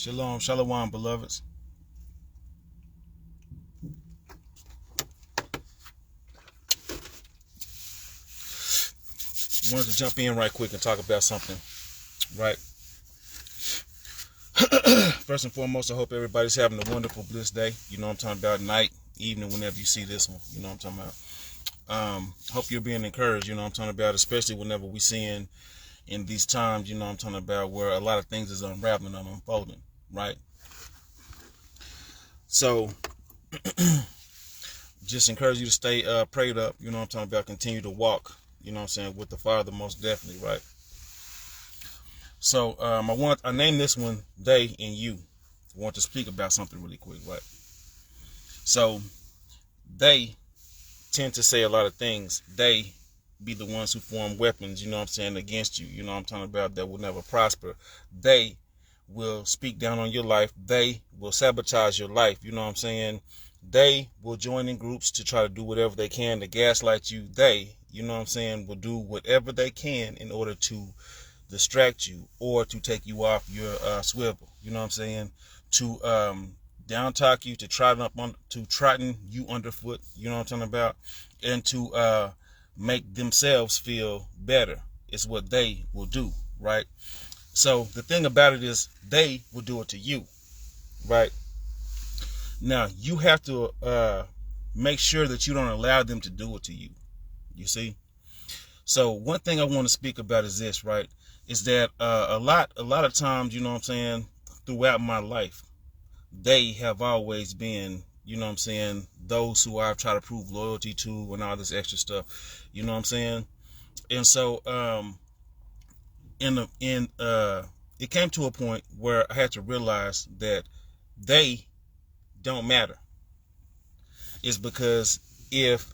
Shalom, shalom, beloveds. Wanted to jump in right quick and talk about something, right? First and foremost, I hope everybody's having a wonderful, bliss day. You know what I'm talking about, night, evening, whenever you see this one. You know what I'm talking about. Hope you're being encouraged, you know what I'm talking about, especially whenever we seeing in these times, you know what I'm talking about, where a lot of things is unraveling and unfolding, right? So, just encourage you to stay prayed up, you know what I'm talking about, continue to walk, you know what I'm saying, with the Father most definitely, right? So I named this one They and You. I want to speak about something really quick, right? So they tend to say a lot of things. They be the ones who form weapons, you know what I'm saying, against you, you know what I'm talking about, that will never prosper. They will speak down on your life. They will sabotage your life, you know what I'm saying. They will join in groups to try to do whatever they can to gaslight you. They, you know what I'm saying, will do whatever they can in order to distract you or to take you off your swivel, you know what I'm saying, to down talk you, to trodden you underfoot, you know what I'm talking about, and to make themselves feel better. It's what they will do, right? So the thing about it is they will do it to you, right? Now you have to make sure that you don't allow them to do it to you, you see. So one thing I want to speak about is this, right? Is that a lot of times, you know what I'm saying, throughout my life, they have always been, you know what I'm saying, those who I've tried to prove loyalty to and all this extra stuff, you know what I'm saying. And so it came to a point where I had to realize that they don't matter. It's because if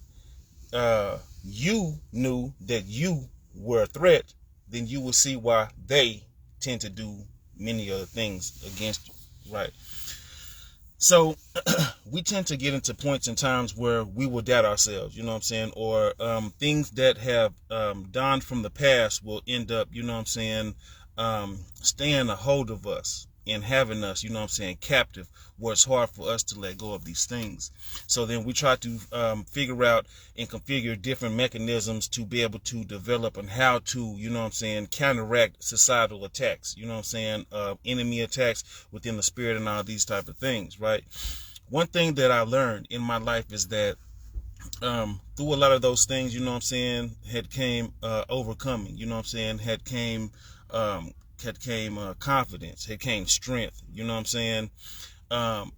you knew that you were a threat, then you will see why they tend to do many other things against you, right? So we tend to get into points and times where we will doubt ourselves, you know what I'm saying, or things that have done from the past will end up, you know what I'm saying, staying a hold of us and having us, you know what I'm saying, captive, where it's hard for us to let go of these things. So then we try to figure out and configure different mechanisms to be able to develop on how to, you know what I'm saying, counteract societal attacks, you know what I'm saying, enemy attacks within the spirit and all these type of things, right? One thing that I learned in my life is that through a lot of those things, you know what I'm saying, had came overcoming, you know what I'm saying, had came confidence, had came strength, you know what I'm saying.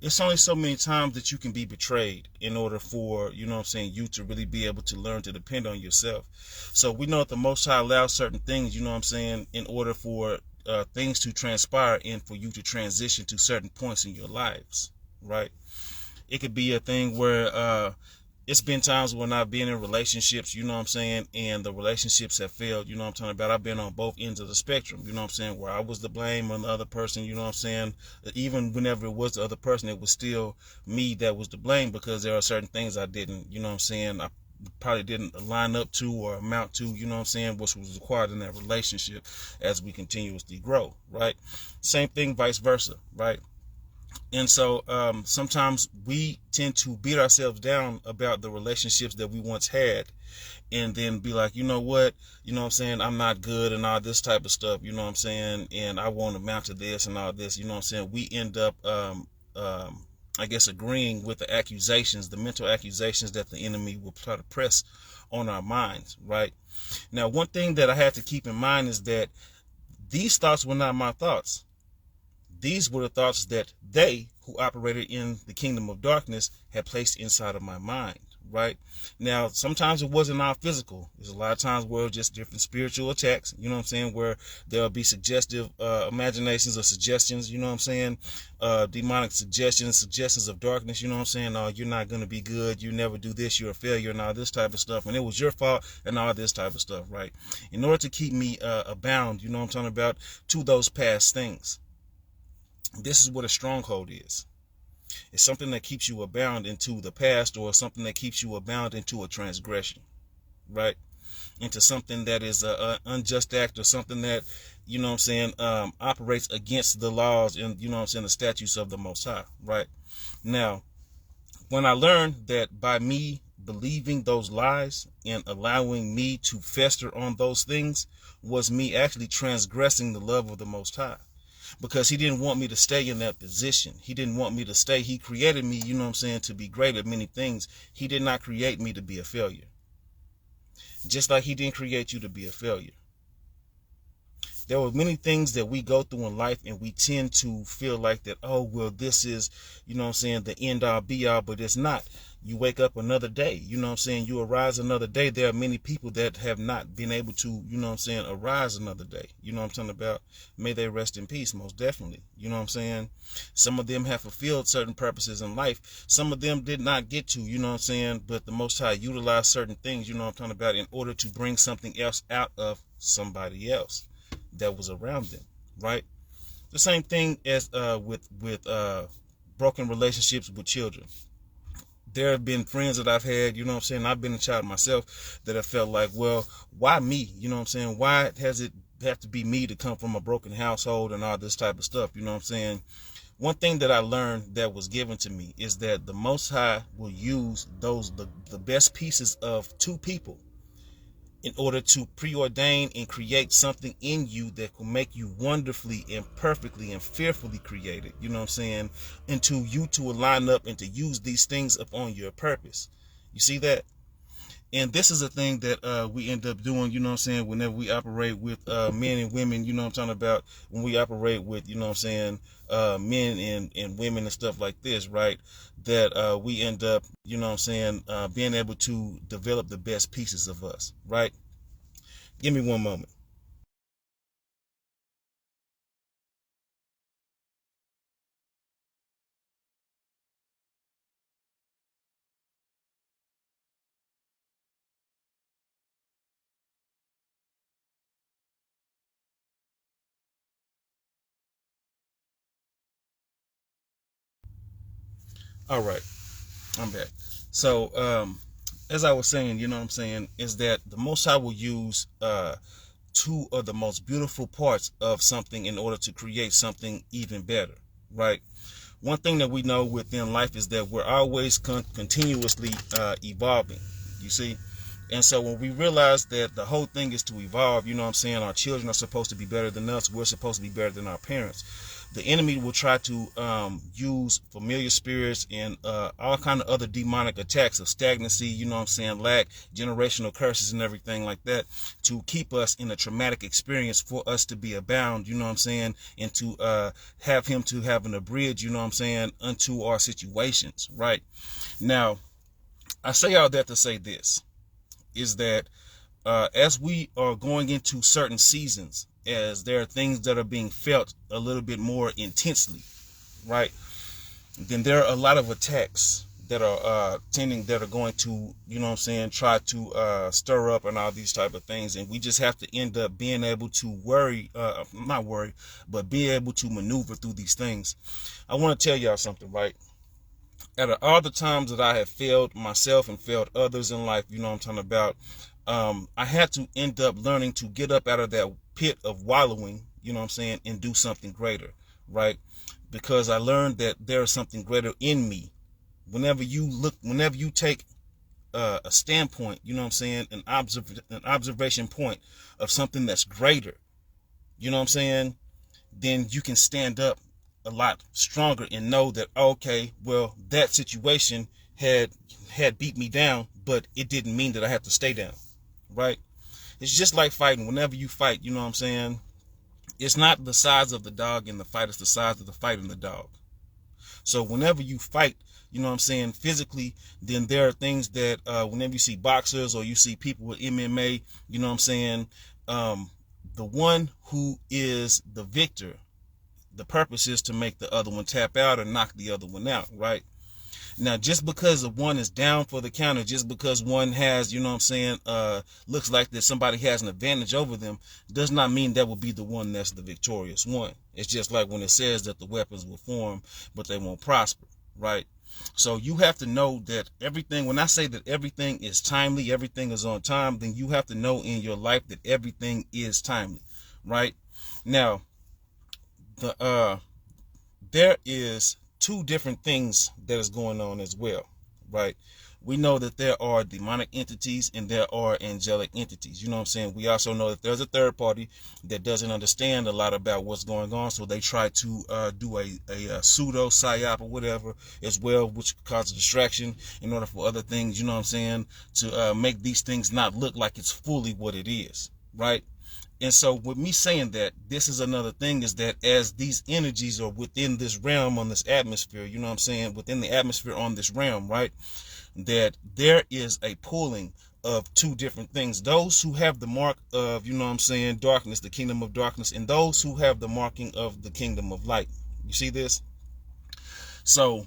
It's only so many times that you can be betrayed in order for, you know what I'm saying, you to really be able to learn to depend on yourself. So we know that the Most High allows certain things, you know what I'm saying, in order for things to transpire and for you to transition to certain points in your lives, right? It could be a thing where it's been times when I've been in relationships, you know what I'm saying, and the relationships have failed, you know what I'm talking about. I've been on both ends of the spectrum, you know what I'm saying, where I was the blame on the other person, you know what I'm saying. Even whenever it was the other person, it was still me that was to blame, because there are certain things I didn't, you know what I'm saying, I probably didn't line up to or amount to, you know what I'm saying, which was required in that relationship as we continuously grow, right? Same thing, vice versa, right? And so sometimes we tend to beat ourselves down about the relationships that we once had, and then be like, you know what, you know what I'm saying, I'm not good and all this type of stuff, you know what I'm saying, and I won't amount to this and all this, you know what I'm saying. We end up, I guess, agreeing with the accusations, the mental accusations that the enemy will try to press on our minds, right? Now, one thing that I had to keep in mind is that these thoughts were not my thoughts. These were the thoughts that they, who operated in the kingdom of darkness, had placed inside of my mind, right? Now, sometimes it wasn't all physical. There's a lot of times where it was just different spiritual attacks, you know what I'm saying, where there'll be suggestive imaginations or suggestions, you know what I'm saying, demonic suggestions of darkness, you know what I'm saying, you're not going to be good, you never do this, you're a failure, and all this type of stuff, and it was your fault, and all this type of stuff, right? In order to keep me abound, you know what I'm talking about, to those past things. This is what a stronghold is. It's something that keeps you abound into the past, or something that keeps you abound into a transgression, right? Into something that is an unjust act, or something that you know what I'm saying, operates against the laws and, you know what I'm saying, the statutes of the Most High, right? Now, when I learned that by me believing those lies and allowing me to fester on those things was me actually transgressing the love of the Most High, because he didn't want me to stay in that position. He didn't want me to stay. He created me, you know what I'm saying, to be great at many things. He did not create me to be a failure. Just like he didn't create you to be a failure. There were many things that we go through in life and we tend to feel like that, oh, well, this is, you know what I'm saying, the end all be all, but it's not. You wake up another day, you know what I'm saying, you arise another day. There are many people that have not been able to, you know what I'm saying, arise another day. You know what I'm talking about? May they rest in peace, most definitely. You know what I'm saying? Some of them have fulfilled certain purposes in life. Some of them did not get to, you know what I'm saying, but the Most High utilized certain things, you know what I'm talking about, in order to bring something else out of somebody else that was around them, right? The same thing as with broken relationships with children. There have been friends that I've had, you know what I'm saying, I've been a child myself, that have felt like, well, why me? You know what I'm saying? Why has it have to be me to come from a broken household and all this type of stuff? You know what I'm saying? One thing that I learned that was given to me is that the Most High will use the best pieces of two people in order to preordain and create something in you that will make you wonderfully and perfectly and fearfully created, you know what I'm saying, and to you to align up and to use these things upon your purpose. You see that? And this is a thing that we end up doing, you know what I'm saying, whenever we operate with men and women, you know what I'm talking about, when we operate with, you know what I'm saying, men and women and stuff like this, right, that we end up, you know what I'm saying, being able to develop the best pieces of us, right? Give me one moment. All right, I'm back. So, as I was saying, you know what I'm saying, is that the Most High will use two of the most beautiful parts of something in order to create something even better, right? One thing that we know within life is that we're always continuously evolving, you see? And so when we realize that the whole thing is to evolve, you know what I'm saying, our children are supposed to be better than us, we're supposed to be better than our parents. The enemy will try to use familiar spirits and all kind of other demonic attacks of stagnancy, you know what I'm saying, lack, generational curses and everything like that, to keep us in a traumatic experience for us to be abound, you know what I'm saying, and to have him to have an abridge, you know what I'm saying, unto our situations, right? Now, I say all that to say this, is that as we are going into certain seasons, as there are things that are being felt a little bit more intensely, right, then there are a lot of attacks that are that are going to, you know what I'm saying, try to stir up and all these type of things. And we just have to end up being able to not worry, but be able to maneuver through these things. I want to tell y'all something, right? Out of all the times that I have failed myself and failed others in life, you know what I'm talking about, I had to end up learning to get up out of that pit of wallowing, you know what I'm saying, and do something greater, right? Because I learned that there is something greater in me. Whenever you take a standpoint, you know what I'm saying, an observation point of something that's greater, you know what I'm saying, then you can stand up a lot stronger and know that, okay, well, that situation had beat me down, but it didn't mean that I have to stay down, right? It's just like fighting. Whenever you fight, you know what I'm saying, it's not the size of the dog in the fight, it's the size of the fight in the dog. So whenever you fight, you know what I'm saying, physically, then there are things that whenever you see boxers or you see people with MMA, you know what I'm saying, the one who is the victor, the purpose is to make the other one tap out or knock the other one out, right? Now, just because one is down for the count, or just because one has, you know what I'm saying, looks like that somebody has an advantage over them, does not mean that will be the one that's the victorious one. It's just like when it says that the weapons will form, but they won't prosper, right? So you have to know that everything, when I say that everything is timely, everything is on time, then you have to know in your life that everything is timely, right? Now, there is two different things that is going on as well, right? We know that there are demonic entities and there are angelic entities. You know what I'm saying? We also know that there's a third party that doesn't understand a lot about what's going on, so they try to do a pseudo psyop or whatever as well, which causes distraction in order for other things, you know what I'm saying, to make these things not look like it's fully what it is, right? And so with me saying that, this is another thing, is that as these energies are within this realm on this atmosphere, you know what I'm saying, within the atmosphere on this realm, right, that there is a pulling of two different things. Those who have the mark of, you know what I'm saying, darkness, the kingdom of darkness, and those who have the marking of the kingdom of light. You see this? So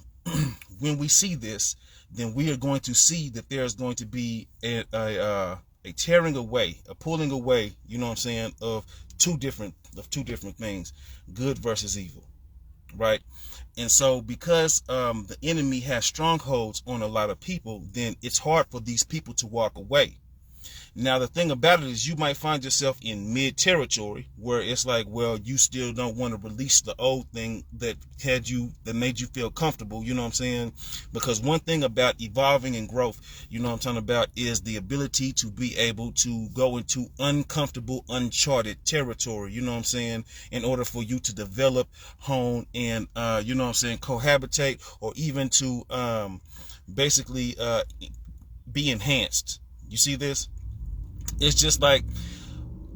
when we see this, then we are going to see that there's going to be a tearing away, a pulling away, you know what I'm saying, of two different things, good versus evil, right? And so because the enemy has strongholds on a lot of people, then it's hard for these people to walk away. Now, the thing about it is you might find yourself in mid territory where it's like, well, you still don't want to release the old thing that made you feel comfortable. You know what I'm saying? Because one thing about evolving and growth, you know what I'm talking about, is the ability to be able to go into uncomfortable, uncharted territory. You know what I'm saying? In order for you to develop, hone, and, you know what I'm saying, cohabitate, or even to basically be enhanced. You see this? It's just like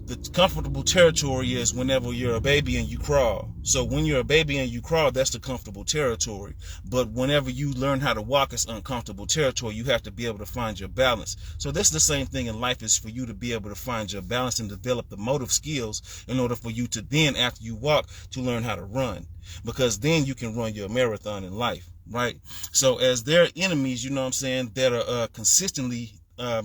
the comfortable territory is whenever you're a baby and you crawl. So when you're a baby and you crawl, that's the comfortable territory. But whenever you learn how to walk, it's uncomfortable territory. You have to be able to find your balance. So that's the same thing in life, is for you to be able to find your balance and develop the motive skills in order for you to then, after you walk, to learn how to run. Because then you can run your marathon in life, right? So as there are enemies, you know what I'm saying, that are consistently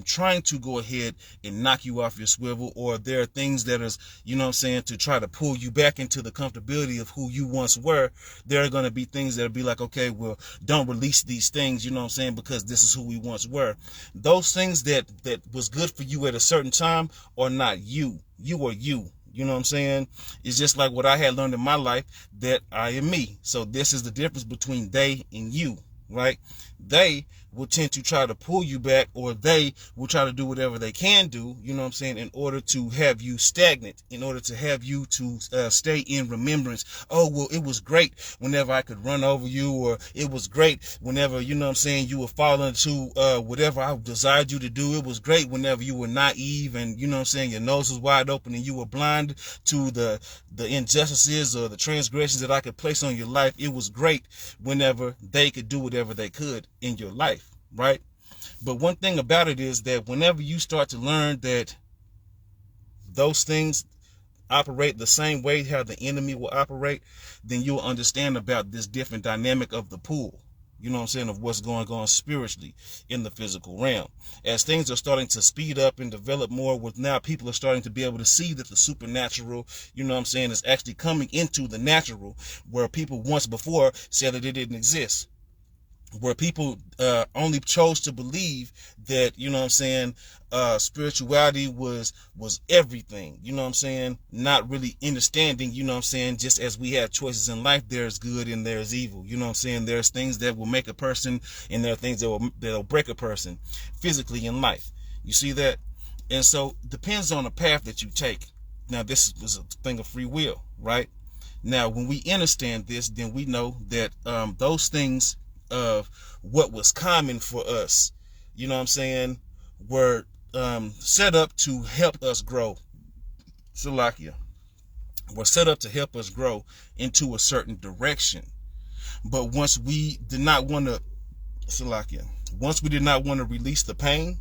trying to go ahead and knock you off your swivel, or there are things that is, you know what I'm saying, to try to pull you back into the comfortability of who you once were. There are going to be things that'll be like, okay, well, don't release these things, you know what I'm saying, because this is who we once were. Those things that was good for you at a certain time are not you. You are you. You know what I'm saying? It's just like what I had learned in my life, that I am me. So this is the difference between they and you, right? They will tend to try to pull you back, or they will try to do whatever they can do, you know what I'm saying, in order to have you stagnant, in order to have you to stay in remembrance. Oh, well, it was great whenever I could run over you, or it was great whenever, you know what I'm saying, you were falling into whatever I desired you to do. It was great whenever you were naive and, you know what I'm saying, your nose was wide open and you were blind to the injustices or the transgressions that I could place on your life. It was great whenever they could do whatever they could in your life, right? But one thing about it is that whenever you start to learn that those things operate the same way how the enemy will operate, then you'll understand about this different dynamic of the pool, you know what I'm saying, of what's going on spiritually in the physical realm. As things are starting to speed up and develop more, with now people are starting to be able to see that the supernatural, you know what I'm saying, is actually coming into the natural, where people once before said that it didn't exist. Where people only chose to believe that, you know what I'm saying, spirituality was everything, you know what I'm saying, not really understanding, you know what I'm saying, just as we have choices in life, there's good and there's evil, you know what I'm saying, there's things that will make a person and there are things that'll break a person physically in life. You see that? And so depends on the path that you take. Now this is a thing of free will, right? Now when we understand this, then we know that those things of what was common for us, you know what I'm saying, were set up to help us grow. Salakia. Were set up to help us grow into a certain direction. But once we did not want to, Salakia, once we did not want to release the pain,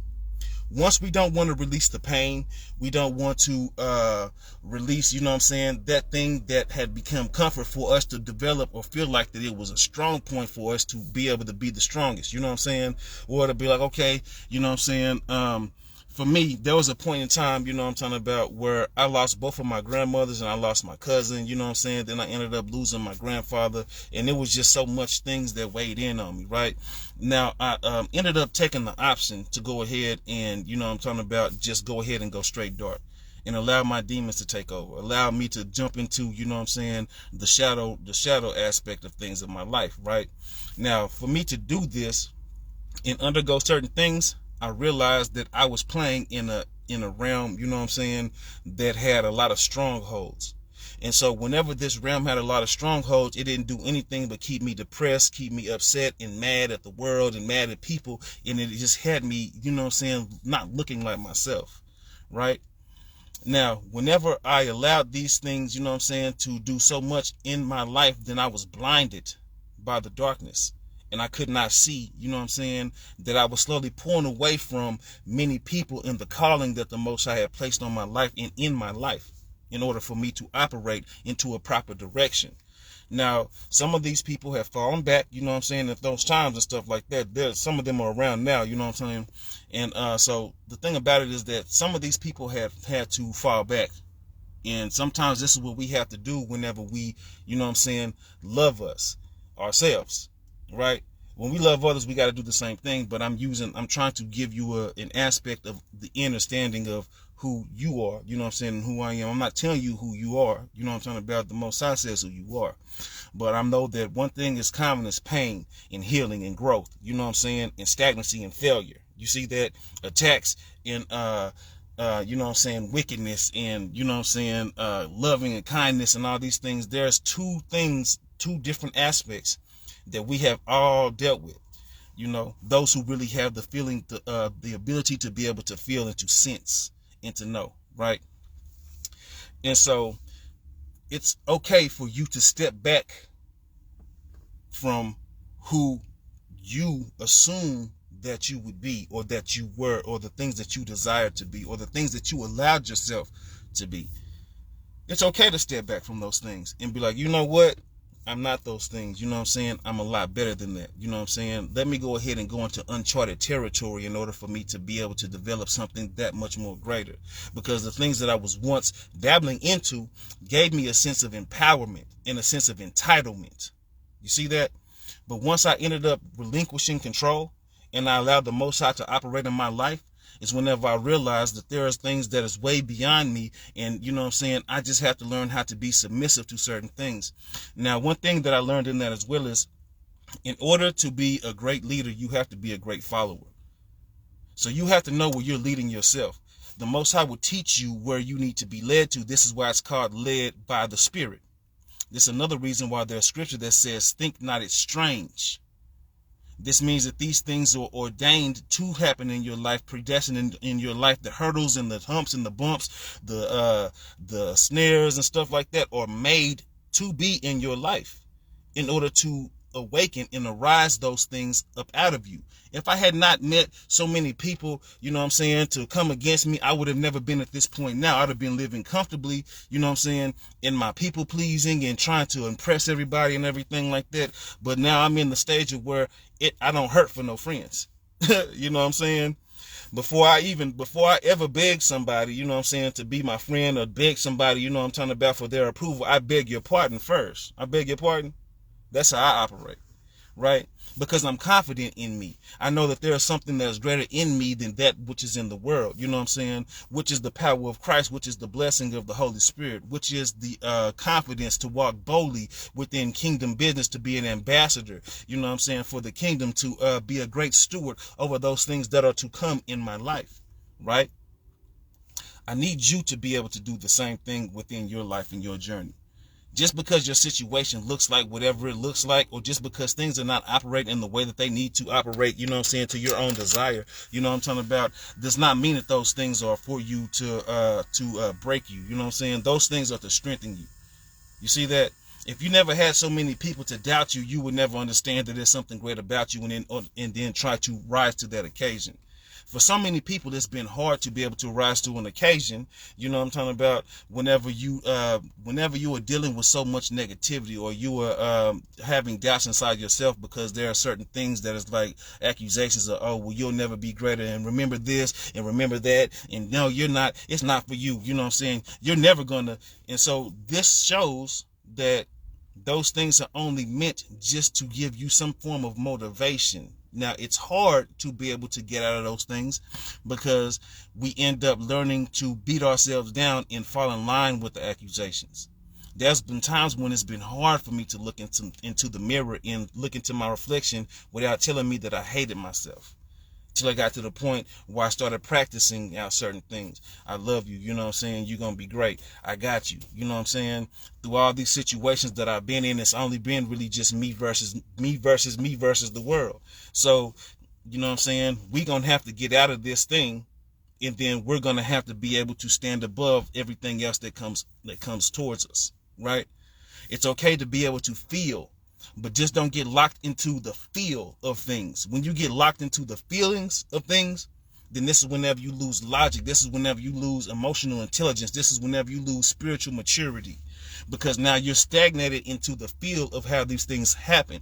once we don't want to release the pain, we don't want to release, you know what I'm saying, that thing that had become comfort for us to develop, or feel like that it was a strong point for us to be able to be the strongest, you know what I'm saying, or to be like, okay, you know what I'm saying, for me, there was a point in time, you know what I'm talking about, where I lost both of my grandmothers and I lost my cousin, you know what I'm saying, then I ended up losing my grandfather, and it was just so much things that weighed in on me, right? Now, I ended up taking the option to go ahead and, you know what I'm talking about, just go ahead and go straight dark. and allow my demons to take over. Allow me to jump into, you know what I'm saying, the shadow aspect of things in my life, right? Now, for me to do this and undergo certain things, I realized that I was playing in a realm, you know what I'm saying, that had a lot of strongholds. And so whenever this realm had a lot of strongholds, it didn't do anything but keep me depressed, keep me upset and mad at the world and mad at people. And it just had me, you know what I'm saying, not looking like myself, right? Now, whenever I allowed these things, you know what I'm saying, to do so much in my life, then I was blinded by the darkness. And I could not see, you know what I'm saying, that I was slowly pulling away from many people in the calling that the Most High had placed on my life and in my life in order for me to operate into a proper direction. Now, some of these people have fallen back, you know what I'm saying, at those times and stuff like that. Some of them are around now, you know what I'm saying? And so the thing about it is that some of these people have had to fall back. And sometimes this is what we have to do whenever we, you know what I'm saying, love ourselves, right? When we love others, we got to do the same thing. But I'm trying to give you an aspect of the understanding of who you are, you know what I'm saying, and who I am. I'm not telling you who you are, you know what I'm talking about. The Most High says who you are. But I know that one thing is common is pain and healing and growth, you know what I'm saying, and stagnancy and failure. You see that? Attacks and, you know what I'm saying, wickedness and, you know what I'm saying, loving and kindness and all these things. There's two different aspects that we have all dealt with. You know, those who really have the feeling, the ability to be able to feel and to sense and to know, right? And so it's okay for you to step back from who you assume that you would be, or that you were, or the things that you desired to be, or the things that you allowed yourself to be. It's okay to step back from those things and be like, you know what? I'm not those things, you know what I'm saying? I'm a lot better than that, you know what I'm saying? Let me go ahead and go into uncharted territory in order for me to be able to develop something that much more greater. Because the things that I was once dabbling into gave me a sense of empowerment and a sense of entitlement. You see that? But once I ended up relinquishing control and I allowed the Most High to operate in my life, is whenever I realized that there are things that is way beyond me. And, you know what I'm saying, I just have to learn how to be submissive to certain things. Now, one thing that I learned in that as well is, in order to be a great leader, you have to be a great follower. So you have to know where you're leading yourself. The Most High will teach you where you need to be led to. This is why it's called led by the Spirit. This is another reason why there's scripture that says, think not it strange. This means that these things are ordained to happen in your life, predestined in your life. The hurdles and the humps and the bumps, the snares and stuff like that are made to be in your life in order to awaken and arise those things up out of you. If I had not met so many people, you know what I'm saying, to come against me, I would have never been at this point now. I'd have been living comfortably, you know what I'm saying, in my people pleasing and trying to impress everybody and everything like that. But now I'm in the stage of where I don't hurt for no friends. You know what I'm saying? Before I ever beg somebody, you know what I'm saying, to be my friend, or beg somebody, you know what I'm talking about, for their approval, I beg your pardon first. I beg your pardon. That's how I operate, right? Because I'm confident in me. I know that there is something that is greater in me than that which is in the world, you know what I'm saying, which is the power of Christ, which is the blessing of the Holy Spirit, which is the confidence to walk boldly within kingdom business, to be an ambassador, you know what I'm saying, for the kingdom, to be a great steward over those things that are to come in my life, right? I need you to be able to do the same thing within your life and your journey. Just because your situation looks like whatever it looks like, or just because things are not operating in the way that they need to operate, you know what I'm saying, to your own desire, you know what I'm talking about, does not mean that those things are for you to break you. You know what I'm saying? Those things are to strengthen you. You see that? If you never had so many people to doubt you, you would never understand that there's something great about you, and then try to rise to that occasion. For so many people, it's been hard to be able to rise to an occasion, you know what I'm talking about, whenever you are dealing with so much negativity, or you are having doubts inside yourself, because there are certain things that is like accusations of, oh, well, you'll never be greater, and remember this, and remember that, and no, you're not, it's not for you, you know what I'm saying, you're never gonna. And so this shows that those things are only meant just to give you some form of motivation, Now, it's hard to be able to get out of those things because we end up learning to beat ourselves down and fall in line with the accusations. There's been times when it's been hard for me to look into the mirror and look into my reflection without telling me that I hated myself. Till I got to the point where I started practicing out certain things. I love you, you know what I'm saying? You're going to be great. I got you, you know what I'm saying? Through all these situations that I've been in, it's only been really just me versus the world. So, you know what I'm saying? We're going to have to get out of this thing, and then we're going to have to be able to stand above everything else that comes towards us, right? It's okay to be able to feel, but just don't get locked into the feel of things. When you get locked into the feelings of things, then this is whenever you lose logic. This is whenever you lose emotional intelligence. This is whenever you lose spiritual maturity, because now you're stagnated into the feel of how these things happen.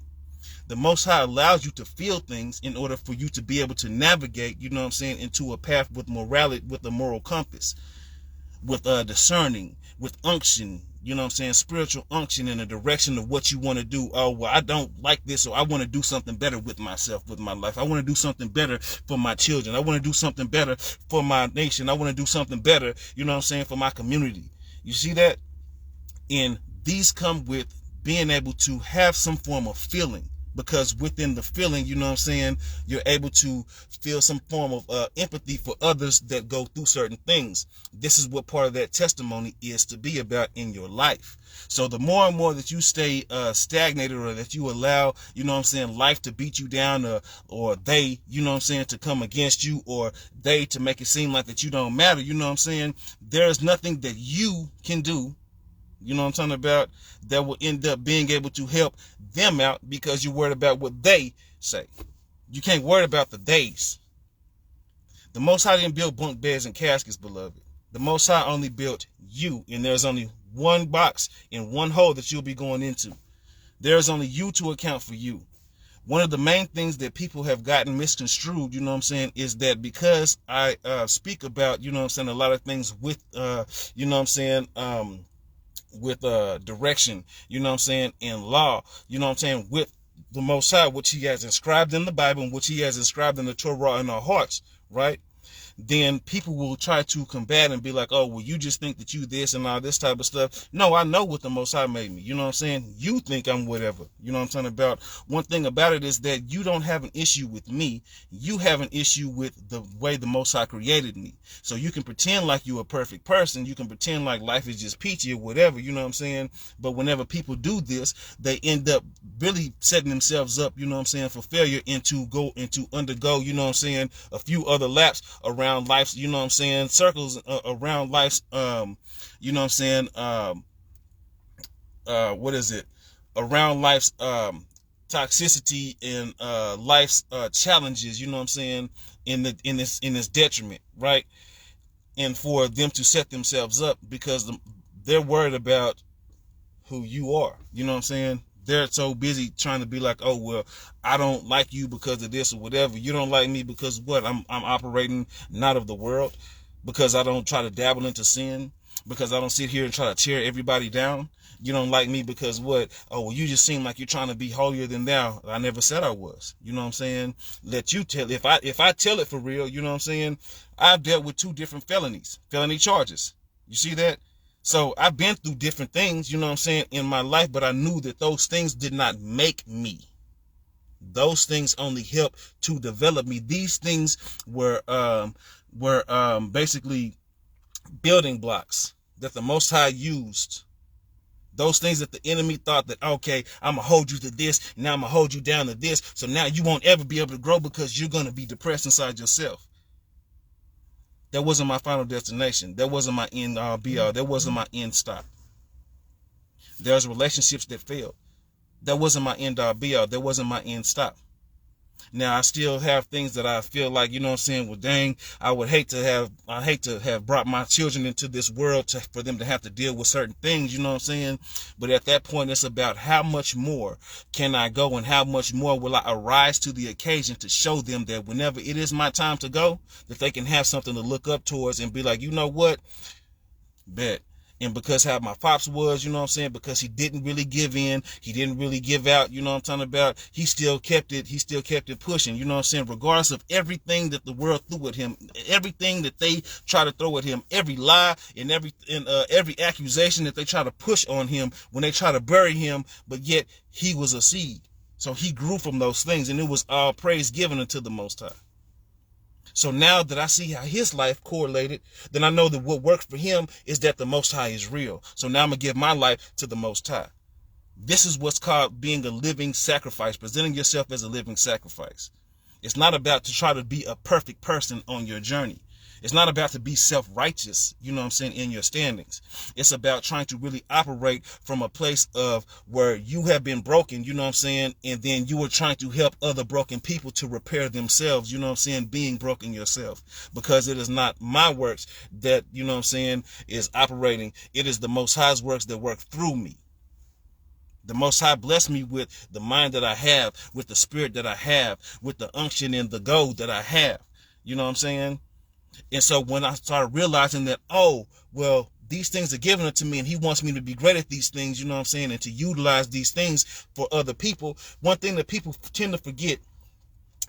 The Most High allows you to feel things in order for you to be able to navigate, you know what I'm saying, into a path with morality, with a moral compass, with discerning, with unction, you know what I'm saying, spiritual unction in the direction of what you want to do. Oh, well, I don't like this, so I want to do something better with myself, with my life. I want to do something better for my children. I want to do something better for my nation. I want to do something better, you know what I'm saying, for my community. You see that? And these come with being able to have some form of feeling. Because within the feeling, you know what I'm saying, you're able to feel some form of empathy for others that go through certain things. This is what part of that testimony is to be about in your life. So the more and more that you stay stagnated, or that you allow, you know what I'm saying, life to beat you down, or they, you know what I'm saying, to come against you, or they to make it seem like that you don't matter, you know what I'm saying, there's nothing that you can do, you know what I'm talking about, that will end up being able to help them out, because you're worried about what they say. You can't worry about the days. The Most High didn't build bunk beds and caskets, beloved. The Most High only built you, and there's only one box and one hole that you'll be going into. There's only you to account for you. One of the main things that people have gotten misconstrued, you know what I'm saying, is that because I speak about, you know what I'm saying, a lot of things with, you know what I'm saying, with direction, you know what I'm saying, in law, you know what I'm saying, with the Most High, which he has inscribed in the Bible, and which he has inscribed in the Torah in our hearts, right? Then people will try to combat and be like, oh, well, you just think that you this and all this type of stuff. No, I know what the Most High made me. You know what I'm saying? You think I'm whatever. You know what I'm talking about? One thing about it is that you don't have an issue with me. You have an issue with the way the Most High created me. So you can pretend like you're a perfect person. You can pretend like life is just peachy or whatever. You know what I'm saying? But whenever people do this, they end up really setting themselves up, you know what I'm saying, for failure, and to undergo, you know what I'm saying, a few other laps around life's, you know what I'm saying, circles around life's, you know what I'm saying, around life's toxicity and life's challenges, you know what I'm saying, in this detriment, right? And for them to set themselves up because they're worried about who you are, you know what I'm saying? They're so busy trying to be like, oh, well, I don't like you because of this or whatever. You don't like me because what? I'm operating not of the world, because I don't try to dabble into sin, because I don't sit here and try to tear everybody down. You don't like me because what? Oh, well, you just seem like you're trying to be holier than thou. I never said I was. You know what I'm saying? Let you tell. If I tell it for real, you know what I'm saying? I've dealt with 2 different felony charges. You see that? So I've been through different things, you know what I'm saying, in my life, but I knew that those things did not make me. Those things only helped to develop me. These things were basically building blocks that the Most High used. Those things that the enemy thought that, okay, I'm going to hold you to this, now I'm going to hold you down to this, so now you won't ever be able to grow because you're going to be depressed inside yourself. That wasn't my final destination. That wasn't my end all be all. That wasn't my end stop. There's relationships that failed. That wasn't my end all be all. That wasn't my end stop. Now I still have things that I feel like, you know what I'm saying, well, dang, I hate to have brought my children into this world for them to have to deal with certain things, you know what I'm saying? But at that point, it's about how much more can I go, and how much more will I arise to the occasion to show them that whenever it is my time to go, that they can have something to look up towards and be like, you know what, bet. And because how my pops was, you know what I'm saying, because he didn't really give in, he didn't really give out, you know what I'm talking about, he still kept it pushing, you know what I'm saying, regardless of everything that the world threw at him, everything that they try to throw at him, every lie and every accusation that they try to push on him when they try to bury him, but yet he was a seed. So he grew from those things, and it was all praise given unto the Most High. So now that I see how his life correlated, then I know that what worked for him is that the Most High is real. So now I'm going to give my life to the Most High. This is what's called being a living sacrifice, presenting yourself as a living sacrifice. It's not about to try to be a perfect person on your journey. It's not about to be self-righteous, you know what I'm saying, in your standings. It's about trying to really operate from a place of where you have been broken, you know what I'm saying, and then you are trying to help other broken people to repair themselves, you know what I'm saying, being broken yourself. Because it is not my works that, you know what I'm saying, is operating. It is the Most High's works that work through me. The Most High blessed me with the mind that I have, with the spirit that I have, with the unction and the gold that I have. You know what I'm saying? And so when I started realizing that, oh, well, these things are given to me and he wants me to be great at these things, you know what I'm saying, and to utilize these things for other people. One thing that people tend to forget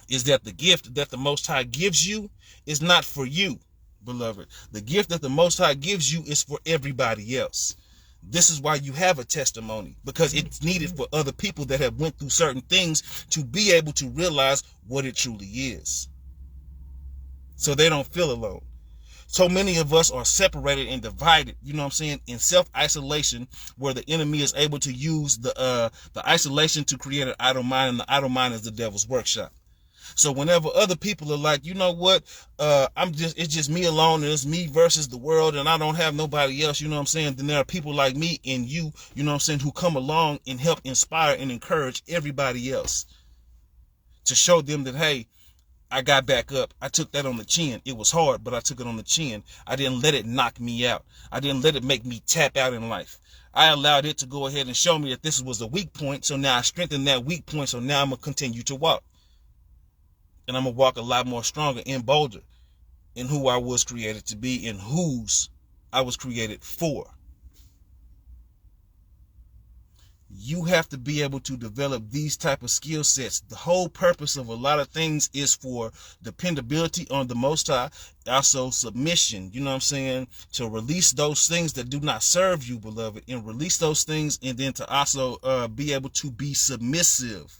is that the gift that the Most High gives you is not for you, beloved. The gift that the Most High gives you is for everybody else. This is why you have a testimony, because it's needed for other people that have went through certain things to be able to realize what it truly is, so they don't feel alone. So many of us are separated and divided, you know what I'm saying, in self-isolation, where the enemy is able to use the isolation to create an idle mind, and the idle mind is the devil's workshop. So whenever other people are like, you know what, it's just me alone, and it's me versus the world, and I don't have nobody else, you know what I'm saying, then there are people like me and you know what I'm saying, who come along and help inspire and encourage everybody else to show them that, hey, I got back up. I took that on the chin. It was hard, but I took it on the chin. I didn't let it knock me out. I didn't let it make me tap out in life. I allowed it to go ahead and show me that this was a weak point. So now I strengthened that weak point. So now I'm going to continue to walk. And I'm going to walk a lot more stronger and bolder in who I was created to be and whose I was created for. You have to be able to develop these type of skill sets. The whole purpose of a lot of things is for dependability on the Most High, also submission, you know what I'm saying, to release those things that do not serve you, beloved, and release those things, and then to also be able to be submissive.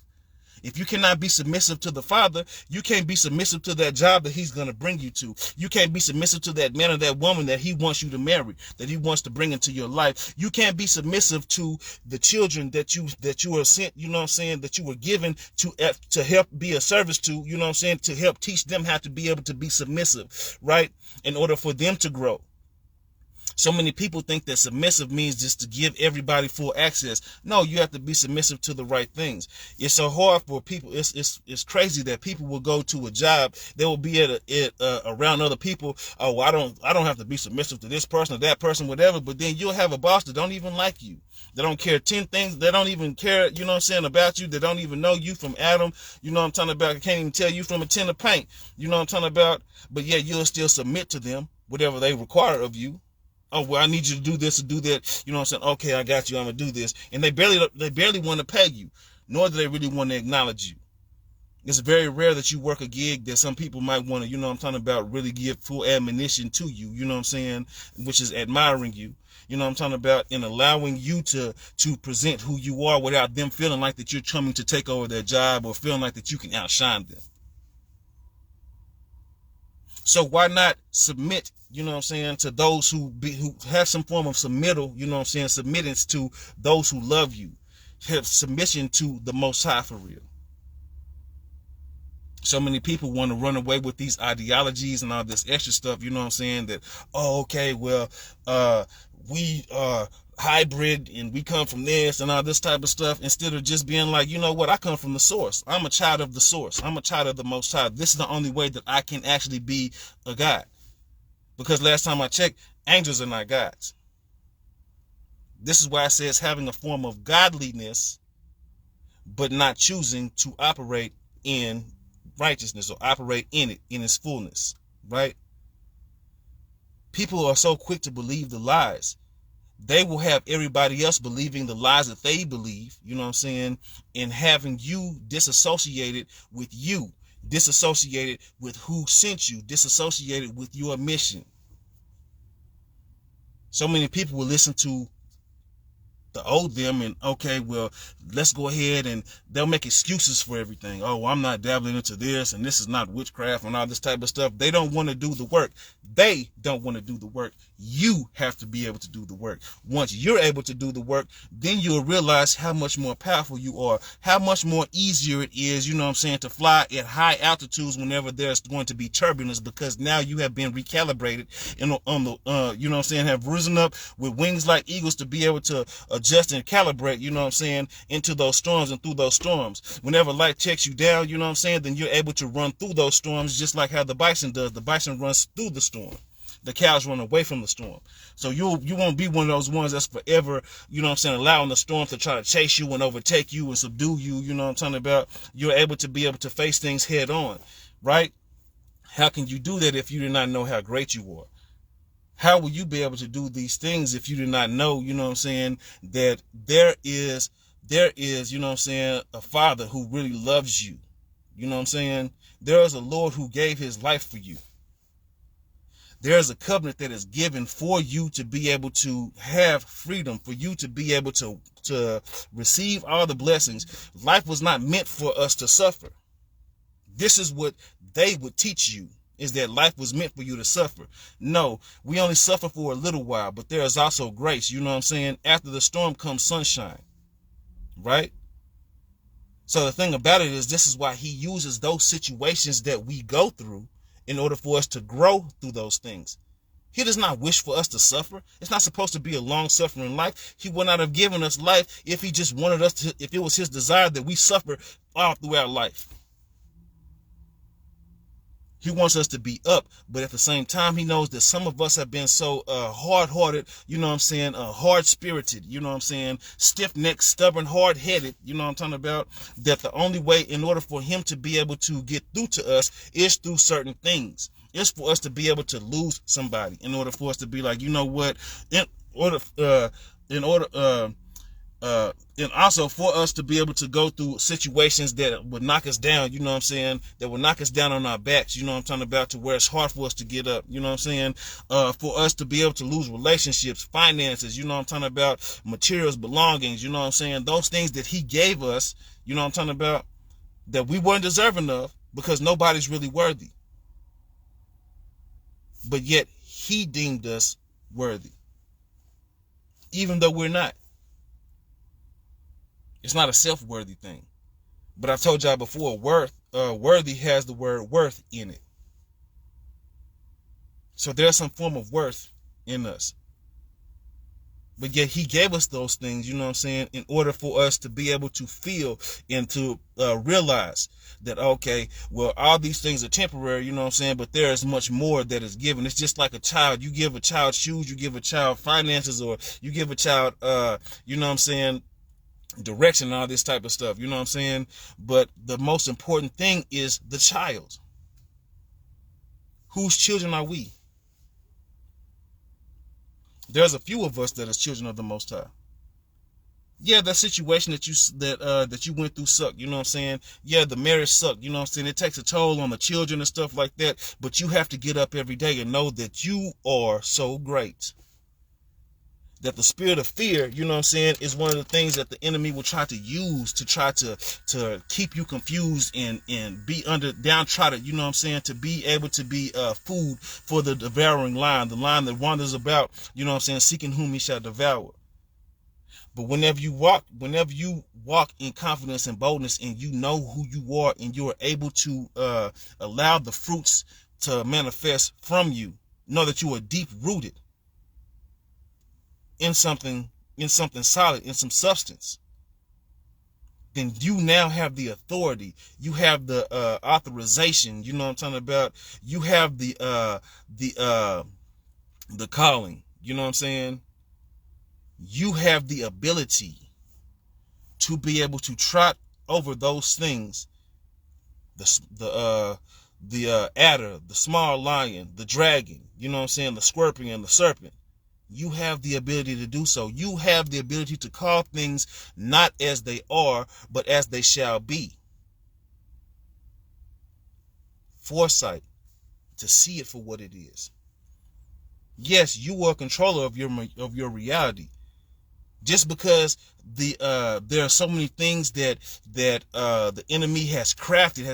If you cannot be submissive to the Father, you can't be submissive to that job that he's going to bring you to. You can't be submissive to that man or that woman that he wants you to marry, that he wants to bring into your life. You can't be submissive to the children that you are sent, you know what I'm saying, that you were given to help be a service to, you know what I'm saying, to help teach them how to be able to be submissive, right, in order for them to grow. So many people think that submissive means just to give everybody full access. No, you have to be submissive to the right things. It's so hard for people. It's crazy that people will go to a job. They will be around other people. Oh, I don't have to be submissive to this person or that person, whatever. But then you'll have a boss that don't even like you. They don't care 10 things. They don't even care, you know what I'm saying, about you. They don't even know you from Adam. You know what I'm talking about. I can't even tell you from a tin of paint. You know what I'm talking about. But yeah, you'll still submit to them, whatever they require of you. Oh, well, I need you to do this or do that. You know what I'm saying? Okay, I got you. I'm going to do this. And they barely want to pay you, nor do they really want to acknowledge you. It's very rare that you work a gig that some people might want to, you know what I'm talking about, really give full admonition to you, you know what I'm saying, which is admiring you, you know what I'm talking about, and allowing you to present who you are without them feeling like that you're coming to take over their job or feeling like that you can outshine them. So why not submit, you know what I'm saying, to those who have some form of submittal, you know what I'm saying, submittance to those who love you, have submission to the Most High for real. So many people want to run away with these ideologies and all this extra stuff, you know what I'm saying, that, oh, okay, well, we are hybrid and we come from this and all this type of stuff, instead of just being like, you know what, I come from the source. I'm a child of the source. I'm a child of the Most High. This is the only way that I can actually be a God. Because last time I checked, angels are not gods. This is why it says having a form of godliness, but not choosing to operate in righteousness or operate in it in its fullness, right? People are so quick to believe the lies They will have everybody else believing the lies that they believe, you know what I'm saying, and having you disassociated with you, disassociated with who sent you, disassociated with your mission. So many people will listen to the old them and, okay, well, let's go ahead, and they'll make excuses for everything. Oh, I'm not dabbling into this, and this is not witchcraft and all this type of stuff. They don't want to do the work. They don't want to do the work. You have to be able to do the work. Once you're able to do the work, then you'll realize how much more powerful you are, how much more easier it is, you know what I'm saying, to fly at high altitudes whenever there's going to be turbulence, because now you have been recalibrated and on the, you know what I'm saying, have risen up with wings like eagles to be able to adjust and calibrate, you know what I'm saying, into those storms and through those storms. Whenever life checks you down, you know what I'm saying, then you're able to run through those storms just like how the bison does. The bison runs through the storm. The cows run away from the storm. So you won't be one of those ones that's forever, you know what I'm saying, allowing the storm to try to chase you and overtake you and subdue you, you know what I'm talking about. You're able to be able to face things head on, right? How can you do that if you do not know how great you are? How will you be able to do these things if you do not know, you know what I'm saying, that there is, you know what I'm saying, a Father who really loves you. You know what I'm saying? There is a Lord who gave his life for you. There is a covenant that is given for you to be able to have freedom, for you to be able to receive all the blessings. Life was not meant for us to suffer. This is what they would teach you, is that life was meant for you to suffer. No, we only suffer for a little while, but there is also grace. You know what I'm saying? After the storm comes sunshine, right? So the thing about it is, this is why he uses those situations that we go through in order for us to grow through those things. He does not wish for us to suffer. It's not supposed to be a long suffering life. He would not have given us life if he just wanted us to, if it was his desire that we suffer all throughout life. He wants us to be up, but at the same time, he knows that some of us have been so hard-hearted, you know what I'm saying, hard-spirited, you know what I'm saying, stiff-necked, stubborn, hard-headed, you know what I'm talking about, that the only way in order for him to be able to get through to us is through certain things. It's for us to be able to lose somebody in order for us to be like, you know what, and also for us to be able to go through situations that would knock us down, you know what I'm saying, that would knock us down on our backs, you know what I'm talking about, to where it's hard for us to get up, you know what I'm saying, for us to be able to lose relationships, finances, you know what I'm talking about, materials, belongings, you know what I'm saying, those things that he gave us, you know what I'm talking about, that we weren't deserving of, because nobody's really worthy. But yet he deemed us worthy, even though we're not. It's not a self-worthy thing. But I told y'all before, worthy has the word worth in it. So there's some form of worth in us. But yet he gave us those things, you know what I'm saying, in order for us to be able to feel and to realize that, okay, well, all these things are temporary, you know what I'm saying, but there is much more that is given. It's just like a child. You give a child shoes, you give a child finances, or you give a child, you know what I'm saying, direction and all this type of stuff, you know what I'm saying? But the most important thing is the child. Whose children are we? There's a few of us that is children of the Most High. Yeah, that situation that you went through sucked, you know what I'm saying? Yeah, the marriage sucked, you know what I'm saying? It takes a toll on the children and stuff like that, but you have to get up every day and know that you are so great. That the spirit of fear, you know what I'm saying, is one of the things that the enemy will try to use to try to keep you confused and be downtrodden, you know what I'm saying, to be able to be food for the devouring lion, the lion that wanders about, you know what I'm saying, seeking whom he shall devour. But whenever you walk in confidence and boldness, and you know who you are, and you are able to allow the fruits to manifest from you, know that you are deep rooted in something solid, in some substance, then you now have the authority, you have the authorization, you know what I'm talking about, you have the calling, you know what I'm saying, you have the ability to be able to trot over those things, the adder, the small lion, the dragon, you know what I'm saying, the scorpion, the serpent, You have the ability to do so. You have the ability to call things not as they are, but as they shall be. Foresight, to see it for what it is. Yes, you are a controller of your reality. Just because there are so many things that the enemy has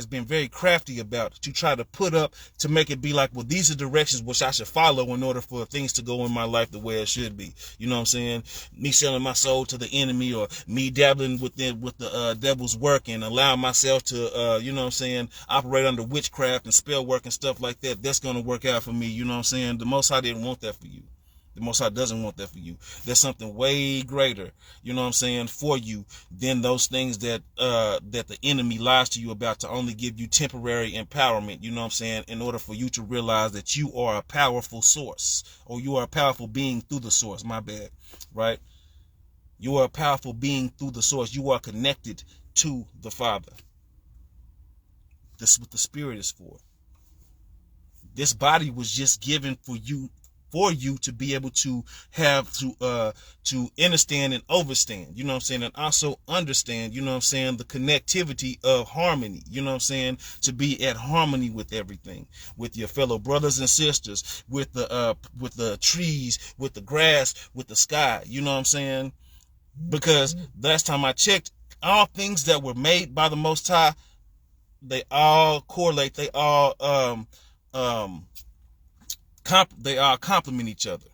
been very crafty about, to try to put up, to make it be like, well, these are directions which I should follow in order for things to go in my life the way it should be. You know what I'm saying? Me selling my soul to the enemy, or me dabbling with the devil's work and allowing myself to you know what I'm saying, operate under witchcraft and spell work and stuff like that. That's going to work out for me. You know what I'm saying? The Most High didn't want that for you. The Most High doesn't want that for you. There's something way greater, you know what I'm saying, for you than those things that the enemy lies to you about, to only give you temporary empowerment, you know what I'm saying, in order for you to realize that you are a powerful source, or you are a powerful being through the source. My bad, right? You are a powerful being through the source. You are connected to the Father. This is what the Spirit is for. This body was just given for you to be able to have to understand and overstand, you know what I'm saying, and also understand, you know what I'm saying, the connectivity of harmony, you know what I'm saying, to be at harmony with everything, with your fellow brothers and sisters, with the trees, with the grass, with the sky, you know what I'm saying, because last time I checked, all things that were made by the Most High, they all correlate, they all they all complement each other.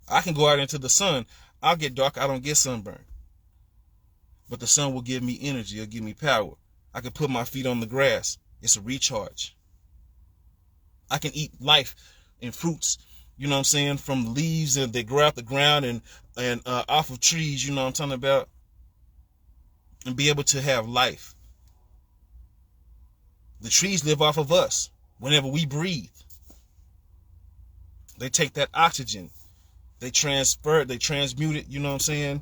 I can go out into the sun. I'll get dark. I don't get sunburn. But the sun will give me energy. It'll give me power. I can put my feet on the grass. It's a recharge. I can eat life and fruits, you know what I'm saying, from leaves that they grow out the ground and off of trees, you know what I'm talking about, and be able to have life. The trees live off of us. Whenever we breathe, they take that oxygen, they transmute it, you know what I'm saying?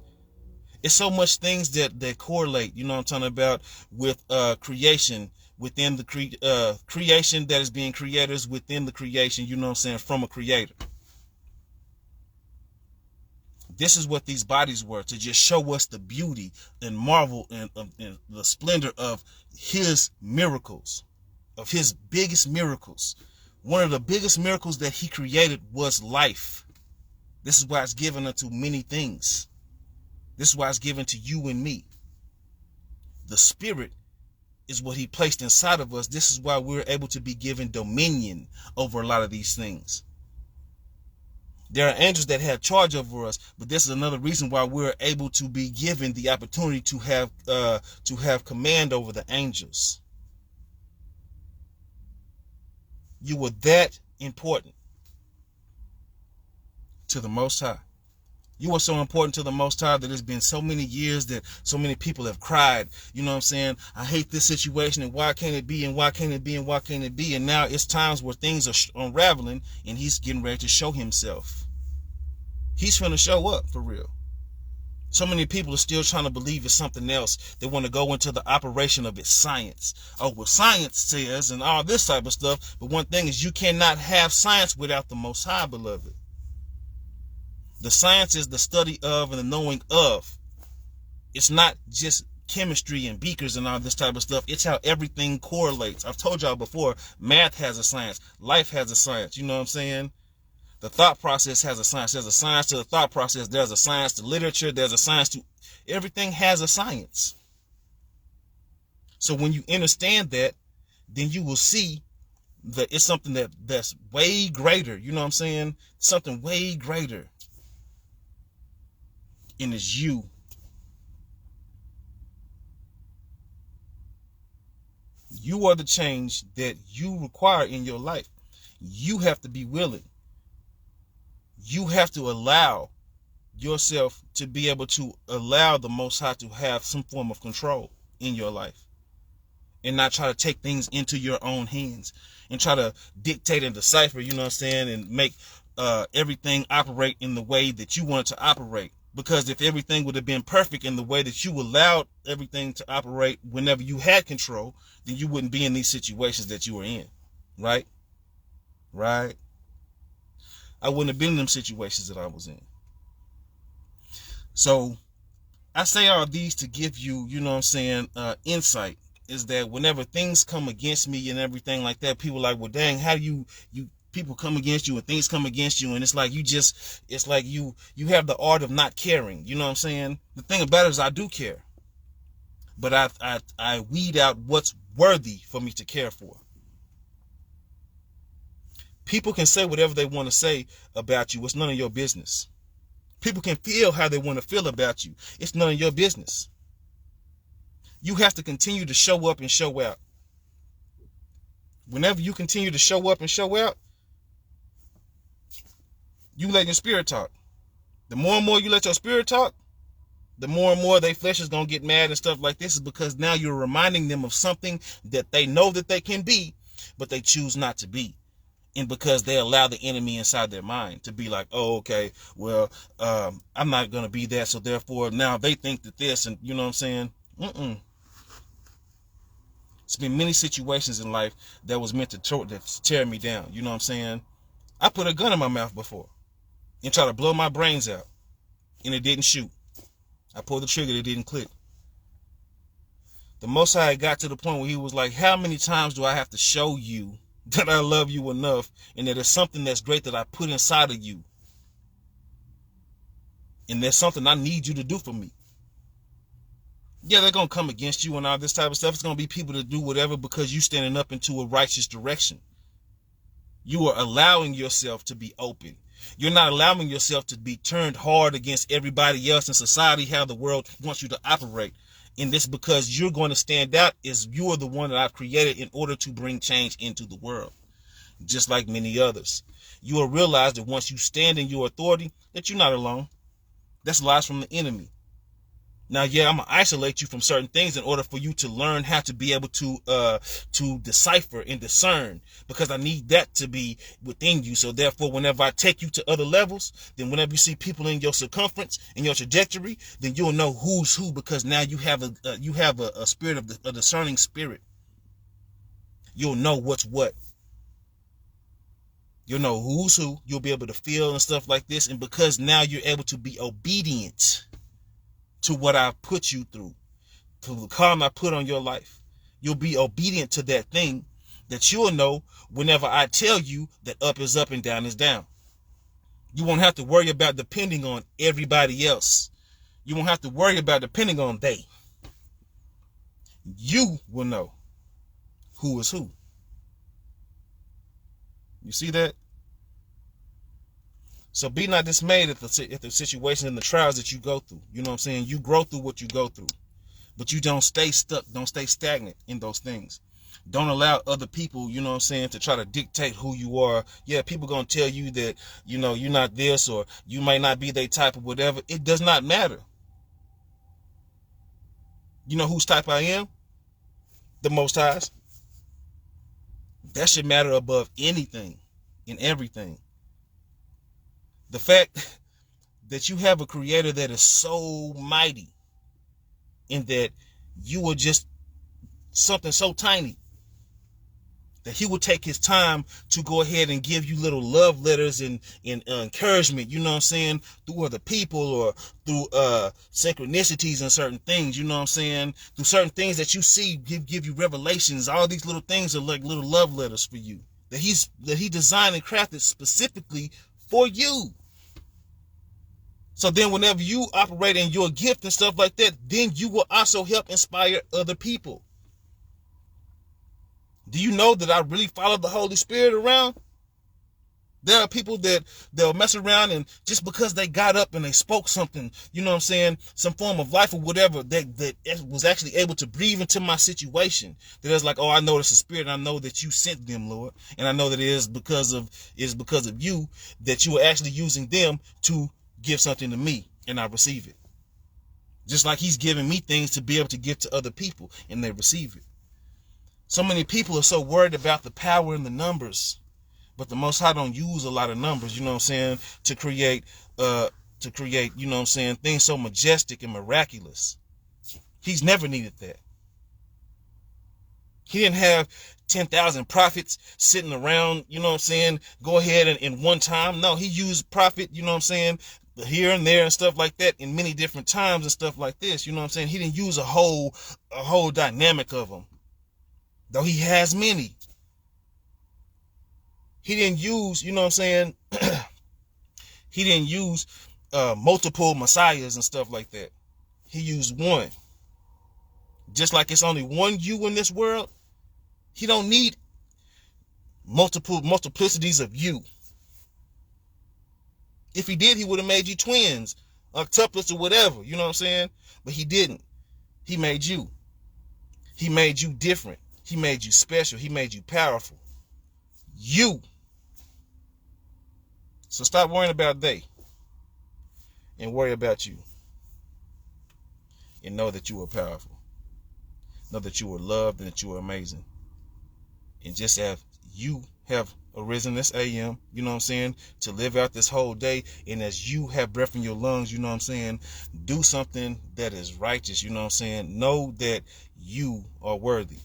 It's so much things that correlate, you know what I'm talking about, with creation, within the creation that is being creators within the creation, you know what I'm saying, from a creator. This is what these bodies were, to just show us the beauty and marvel and the splendor of his miracles, of his biggest miracles. One of the biggest miracles that he created was life. This is why it's given unto many things. This is why it's given to you and me. The Spirit is what he placed inside of us. This is why we're able to be given dominion over a lot of these things. There are angels that have charge over us, but this is another reason why we're able to be given the opportunity to have command over the angels. You were that important to the Most High. You are so important to the Most High that it's been so many years that so many people have cried. You know what I'm saying? I hate this situation, and why can't it be, and why can't it be, and why can't it be? And now it's times where things are unraveling, and he's getting ready to show himself. He's finna show up for real. So many people are still trying to believe it's something else. They want to go into the operation of its science. Oh, well, science says, and all this type of stuff. But one thing is, you cannot have science without the Most High, beloved. The science is the study of and the knowing of. It's not just chemistry and beakers and all this type of stuff. It's how everything correlates. I've told y'all before, math has a science. Life has a science. You know what I'm saying? The thought process has a science. There's a science to the thought process. There's a science to literature. There's a science to everything. Has a science. So when you understand that, then you will see that it's something that's way greater. You know what I'm saying? Something way greater. And it's you. You are the change that you require in your life. You have to be willing. You have to allow yourself to be able to allow the Most High to have some form of control in your life, and not try to take things into your own hands and try to dictate and decipher, you know what I'm saying, and make everything operate in the way that you want it to operate. Because if everything would have been perfect in the way that you allowed everything to operate whenever you had control, then you wouldn't be in these situations that you were in. Right? I wouldn't have been in them situations that I was in. So I say all these to give you, you know what I'm saying, insight, is that whenever things come against me and everything like that, people are like, well, dang, how do you people come against you and things come against you, and it's like it's like you have the art of not caring. You know what I'm saying? The thing about it is I do care, but I weed out what's worthy for me to care for. People can say whatever they want to say about you. It's none of your business. People can feel how they want to feel about you. It's none of your business. You have to continue to show up and show out. Whenever you continue to show up and show out, you let your spirit talk. The more and more you let your spirit talk, the more and more their flesh is going to get mad and stuff like this, is because now you're reminding them of something that they know that they can be, but they choose not to be. And because they allow the enemy inside their mind to be like, oh, okay, well, I'm not going to be that. So therefore now they think that this, and you know what I'm saying? It's been many situations in life that was meant to tear me down. You know what I'm saying? I put a gun in my mouth before and try to blow my brains out, and it didn't shoot. I pulled the trigger, it didn't click. The Most High got to the point where he was like, how many times do I have to show you that I love you enough, and that there's something that's great that I put inside of you, and there's something I need you to do for me? Yeah, they're going to come against you and all this type of stuff. It's going to be people that do whatever because you standing up into a righteous direction. You are allowing yourself to be open. You're not allowing yourself to be turned hard against everybody else in society, how the world wants you to operate. And this because you're going to stand out, as you are the one that I've created in order to bring change into the world. Just like many others. You will realize that once you stand in your authority, that you're not alone. That's lies from the enemy. Now, yeah, I'm going to isolate you from certain things in order for you to learn how to be able to decipher and discern, because I need that to be within you. So therefore, whenever I take you to other levels, then whenever you see people in your circumference, in your trajectory, then you'll know who's who, because now you have a spirit of a discerning spirit. You'll know what's what. You'll know who's who. You'll be able to feel and stuff like this. And because now you're able to be obedient to what I put you through, to the calm I put on your life, you'll be obedient to that thing, that you'll know whenever I tell you that up is up and down is down. You won't have to worry about depending on everybody else. You won't have to worry about depending on they. You will know who is who. You see that? So be not dismayed at the situation and the trials that you go through. You know what I'm saying? You grow through what you go through. But you don't stay stuck. Don't stay stagnant in those things. Don't allow other people, you know what I'm saying, to try to dictate who you are. Yeah, people going to tell you that, you know, you're not this, or you might not be their type, or whatever. It does not matter. You know whose type I am? The Most High's. That should matter above anything and everything. The fact that you have a creator that is so mighty, and that you are just something so tiny, that he will take his time to go ahead and give you little love letters and encouragement, you know what I'm saying, through other people, or through synchronicities and certain things, you know what I'm saying, through certain things that you see, give you revelations. All these little things are like little love letters for you, that he designed and crafted specifically for you. So then whenever you operate in your gift and stuff like that, then you will also help inspire other people. Do you know that I really follow the Holy Spirit around? There are people that they'll mess around, and just because they got up and they spoke something, you know what I'm saying, some form of life or whatever, that was actually able to breathe into my situation, that is like, oh, I know it's a spirit, and I know that you sent them, Lord, and I know that it is because of you that you are actually using them to give something to me, and I receive it. Just like he's giving me things to be able to give to other people, and they receive it. So many people are so worried about the power and the numbers, but the Most High don't use a lot of numbers, you know what I'm saying, to create, you know what I'm saying, things so majestic and miraculous. He's never needed that. He didn't have 10,000 prophets sitting around, you know what I'm saying, go ahead and in one time. No, he used prophet, you know what I'm saying, here and there and stuff like that in many different times and stuff like this, you know what I'm saying. He didn't use a whole dynamic of them, though he has many. He didn't use, you know what I'm saying, he didn't use multiple messiahs and stuff like that. He used one. Just like it's only one you in this world, he don't need multiplicities of you. If he did, he would have made you twins, octuplets or whatever, you know what I'm saying? But he didn't. He made you. He made you different. He made you special. He made you powerful. You. So stop worrying about they and worry about you. And know that you are powerful. Know that you are loved and that you are amazing. And just as you have arisen this AM, you know what I'm saying, to live out this whole day, and as you have breath in your lungs, you know what I'm saying, do something that is righteous, you know what I'm saying. Know that you are worthy.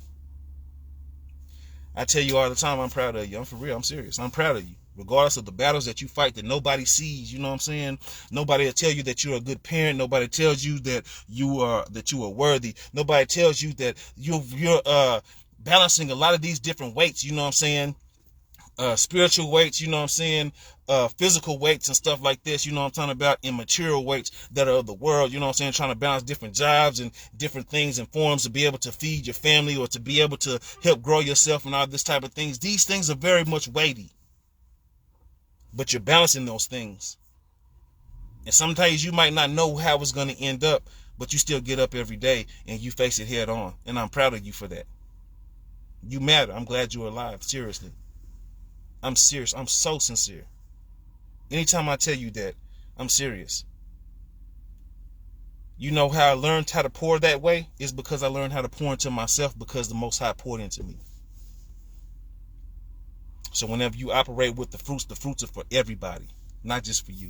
I tell you all the time, I'm proud of you. I'm for real. I'm serious. I'm proud of you. Regardless of the battles that you fight that nobody sees, you know what I'm saying? Nobody will tell you that you're a good parent. Nobody tells you that you are worthy. Nobody tells you that you're balancing a lot of these different weights, you know what I'm saying? Spiritual weights, you know what I'm saying? Physical weights and stuff like this, you know what I'm talking about? And material weights that are of the world, you know what I'm saying? Trying to balance different jobs and different things and forms to be able to feed your family or to be able to help grow yourself and all this type of things. These things are very much weighty. But you're balancing those things. And sometimes you might not know how it's going to end up, but you still get up every day and you face it head on. And I'm proud of you for that. You matter. I'm glad you're alive. Seriously. I'm serious. I'm so sincere. Anytime I tell you that, I'm serious. You know how I learned how to pour that way? It's because I learned how to pour into myself because the Most High poured into me. So whenever you operate with the fruits are for everybody, not just for you.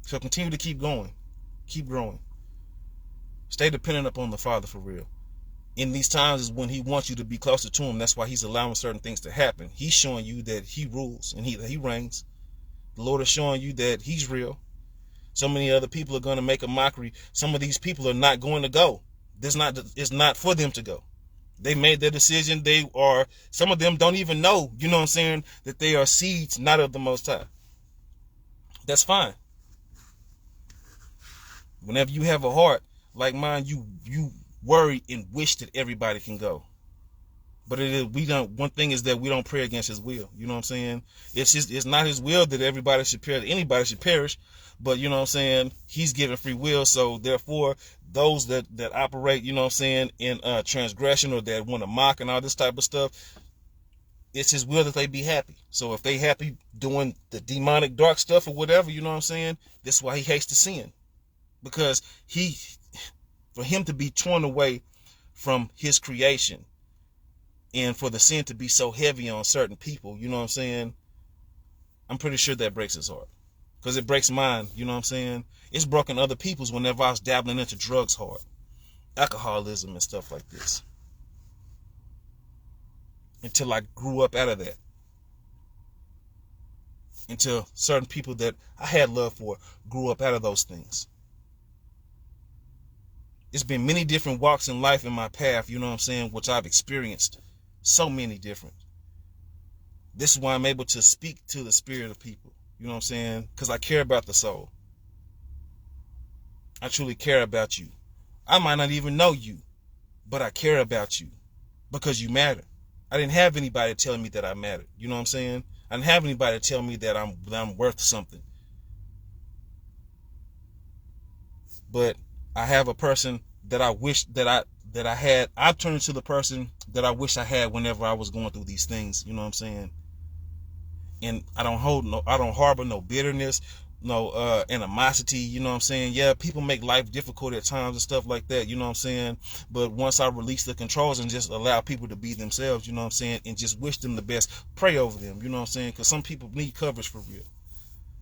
So continue to keep going. Keep growing. Stay dependent upon the Father for real. In these times is when he wants you to be closer to him. That's why he's allowing certain things to happen. He's showing you that he rules and he reigns. The Lord is showing you that he's real. So many other people are going to make a mockery. Some of these people are not going to go. It's not for them to go. They made their decision. Some of them don't even know, you know what I'm saying, that they are seeds not of the Most High. That's fine. Whenever you have a heart like mine, you worry and wish that everybody can go. But one thing is that we don't pray against his will. You know what I'm saying? It's not his will that anybody should perish. But you know what I'm saying? He's given free will. So therefore, those that operate, you know what I'm saying, in transgression or that want to mock and all this type of stuff, it's his will that they be happy. So if they happy doing the demonic dark stuff or whatever, you know what I'm saying? That's why he hates the sin. Because for him to be torn away from his creation and for the sin to be so heavy on certain people, you know what I'm saying? I'm pretty sure that breaks his heart. Because it breaks mine, you know what I'm saying? It's broken other people's whenever I was dabbling into drugs hard. Alcoholism and stuff like this. Until I grew up out of that. Until certain people that I had love for grew up out of those things. It's been many different walks in life in my path, you know what I'm saying, which I've experienced. So many different. This is why I'm able to speak to the spirit of people. You know what I'm saying? Because I care about the soul. I truly care about you. I might not even know you, but I care about you because you matter. I didn't have anybody telling me that I mattered. You know what I'm saying? I didn't have anybody tell me that I'm worth something. But I have a person that I wish that I had. I've turned into the person that I wish I had whenever I was going through these things. You know what I'm saying? And I don't harbor no bitterness, no animosity, you know what I'm saying? Yeah, people make life difficult at times and stuff like that, you know what I'm saying? But once I release the controls and just allow people to be themselves, you know what I'm saying? And just wish them the best, pray over them, you know what I'm saying? Because some people need coverage for real.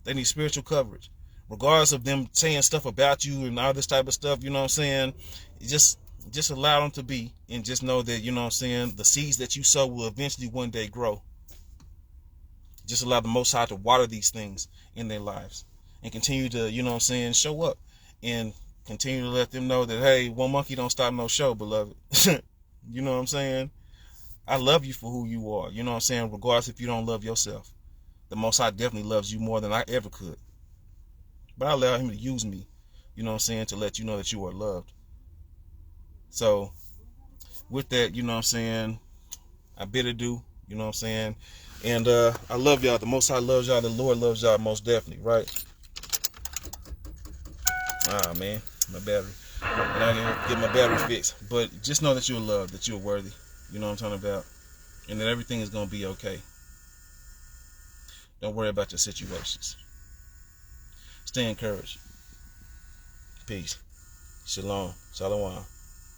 They need spiritual coverage. Regardless of them saying stuff about you and all this type of stuff, you know what I'm saying? Just Just allow them to be, and just know that, you know what I'm saying, the seeds that you sow will eventually one day grow. Just allow the Most High to water these things in their lives, and continue to, you know what I'm saying, show up, and continue to let them know that, hey, one monkey don't stop no show, beloved. You know what I'm saying? I love you for who you are. You know what I'm saying? Regardless if you don't love yourself. The Most High definitely loves you more than I ever could. But I allow him to use me, you know what I'm saying, to let you know that you are loved. So, with that, you know what I'm saying, I bid adieu, you know what I'm saying? And I love y'all. The Most High loves y'all. The Lord loves y'all most definitely, right? Ah, man, my battery. And I didn't get my battery fixed. But just know that you're loved, that you're worthy. You know what I'm talking about? And that everything is going to be okay. Don't worry about your situations. Stay encouraged. Peace. Shalom. Shalom.